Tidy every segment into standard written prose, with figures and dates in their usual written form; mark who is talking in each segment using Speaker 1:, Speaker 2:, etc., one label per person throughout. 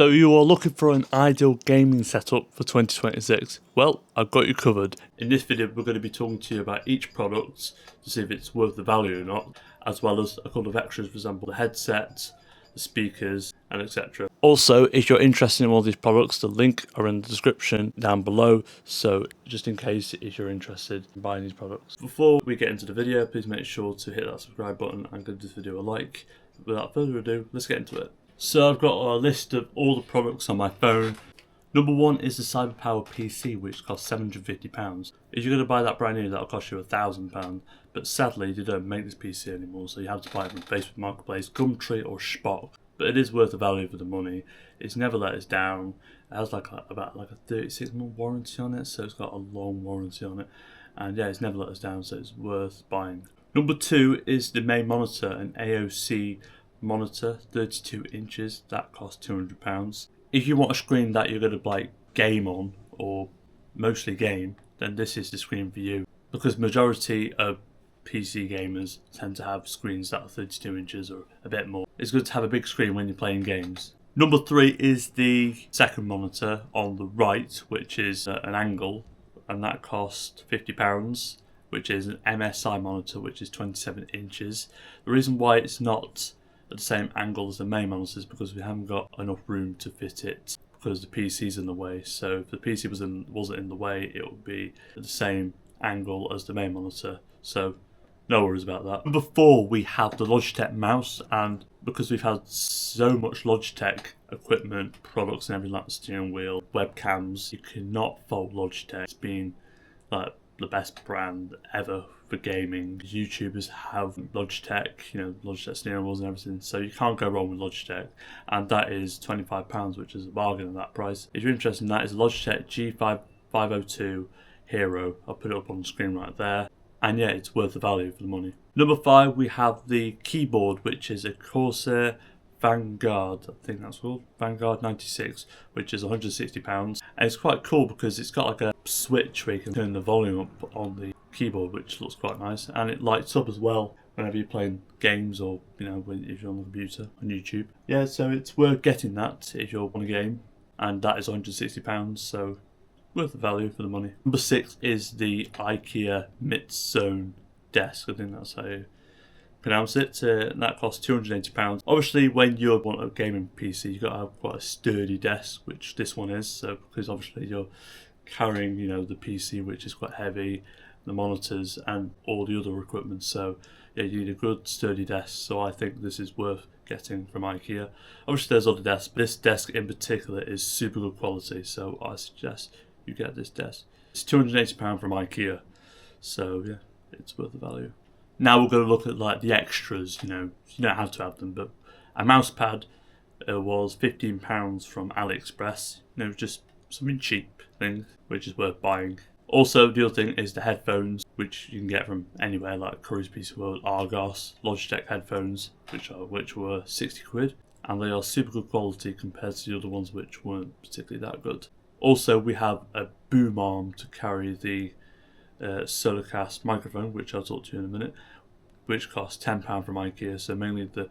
Speaker 1: So you are looking for an ideal gaming setup for 2026? Well, I've got you covered. In this video we're going to be talking to you about each product to see if it's worth the value or not, as well as a couple of extras, for example the headset, the speakers and etc. Also, if you're interested in all these products, the link are in the description down below, so just in case if you're interested in buying these products. Before we get into the video, please make sure to hit that subscribe button and give this video a like. Without further ado, let's get into it. So I've got a list of all the products on my phone. Number one is the CyberPower PC, which costs £750. If you're going to buy that brand new, that'll cost you £1,000. But sadly, they don't make this PC anymore, so you have to buy it from Facebook Marketplace, Gumtree or Shop. But it is worth the value for the money. It's never let us down. It has about a 36-month warranty on it, so it's got a long warranty on it. And yeah, it's never let us down, so it's worth buying. Number two is the main monitor, an AOC monitor, 32 inches, that costs £200. If you want a screen that you're going to game on, or mostly game, then this is the screen for you. Because majority of PC gamers tend to have screens that are 32 inches or a bit more. It's good to have a big screen when you're playing games. Number three is the second monitor on the right, which is an angle, and that costs £50, which is an MSI monitor, which is 27 inches. The reason why it's not at the same angle as the main monitor is because we haven't got enough room to fit it because the PC's in the way. So if the PC wasn't in the way, it would be at the same angle as the main monitor. So no worries about that. Number four, we have the Logitech mouse, and because we've had so much Logitech equipment, products and everything like the steering wheel, webcams, you cannot fault Logitech. It's been like the best brand ever for gaming. YouTubers have Logitech, Logitech steering wheels and everything, so you can't go wrong with Logitech, and that is £25, which is a bargain at that price. If you're interested in that, it's a Logitech G502 Hero. I'll put it up on the screen right there, and yeah, it's worth the value for the money. Number five, we have the keyboard, which is a Corsair Vanguard, I think that's called, Vanguard 96, which is £160, and it's quite cool because it's got like a switch where you can turn the volume up on the keyboard, which looks quite nice, and it lights up as well whenever you're playing games or if you're on the computer on YouTube. Yeah, so it's worth getting that if you want a game, and that is £160, so worth the value for the money. Number six is the IKEA mittzon desk, I think that's how you pronounce it. That costs £280. Obviously, when you want a gaming PC, you've got to have quite a sturdy desk, which this one is. So because obviously you're carrying, the PC, which is quite heavy, the monitors and all the other equipment. So yeah, you need a good sturdy desk. So I think this is worth getting from IKEA. Obviously, there's other desks, but this desk in particular is super good quality. So I suggest you get this desk. It's £280 from IKEA. So yeah, it's worth the value. Now we're going to look at the extras. You don't have to have them, but a mouse pad was £15 from AliExpress. Just something cheap thing, which is worth buying. Also, the other thing is the headphones, which you can get from anywhere, like Curry's PC World, Argos, Logitech headphones, which were 60 quid, and they are super good quality compared to the other ones which weren't particularly that good. Also, we have a boom arm to carry the Solarcast microphone, which I'll talk to you in a minute, which costs £10 from IKEA. So mainly the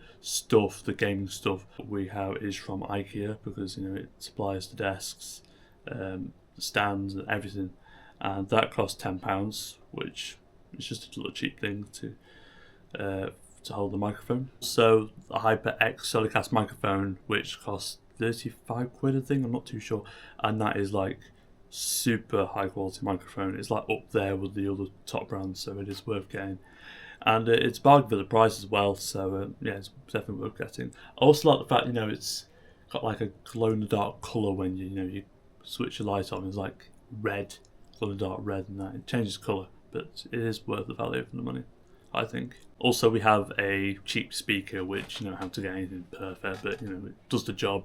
Speaker 1: gaming stuff we have is from IKEA because it supplies the desks, the stands and everything, and that costs £10, which is just a little cheap thing to hold the microphone. So the HyperX Solarcast microphone, which costs 35 quid, I think, I'm not too sure, and that is super high quality microphone. It's up there with the other top brands, so it is worth getting, and it's bargain for the price as well. So yeah, it's definitely worth getting. I also like the fact it's got a glow in the dark colour when you switch the light on. It's red, glow in the dark red, and that it changes colour, but it is worth the value for the money, I think. Also, we have a cheap speaker, which have to get anything perfect, but it does the job,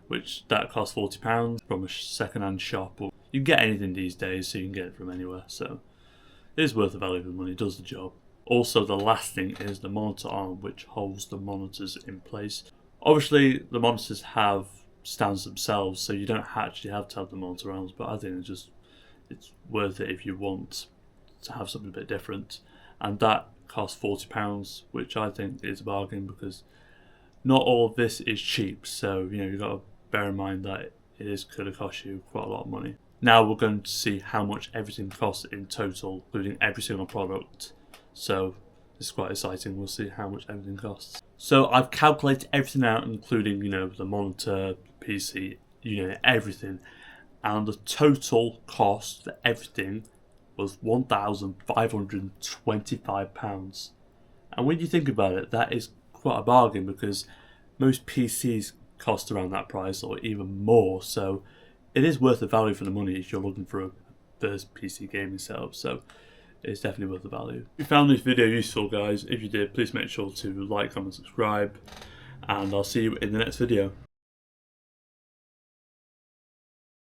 Speaker 1: which that costs £40 from a second-hand shop, or you can get anything these days, so you can get it from anywhere. So it is worth the value for the money. It does the job. Also, the last thing is the monitor arm, which holds the monitors in place. Obviously, the monitors have stands themselves, so you don't actually have to have the monitor arms, but I think it's worth it if you want to have something a bit different, and that costs £40, which I think is a bargain because not all of this is cheap. So you've got to bear in mind that it is going to cost you quite a lot of money. Now we're going to see how much everything costs in total, including every single product. So it's quite exciting. We'll see how much everything costs. So I've calculated everything out, including, you know, the monitor, PC, you know, everything. And the total cost for everything was £1,525. And when you think about it, that is quite a bargain, because most PCs cost around that price or even more. So it is worth the value for the money if you're looking for a first PC gaming setup. So it's definitely worth the value. If you found this video useful, guys, if you did, please make sure to like, comment, subscribe, and I'll see you in the next video.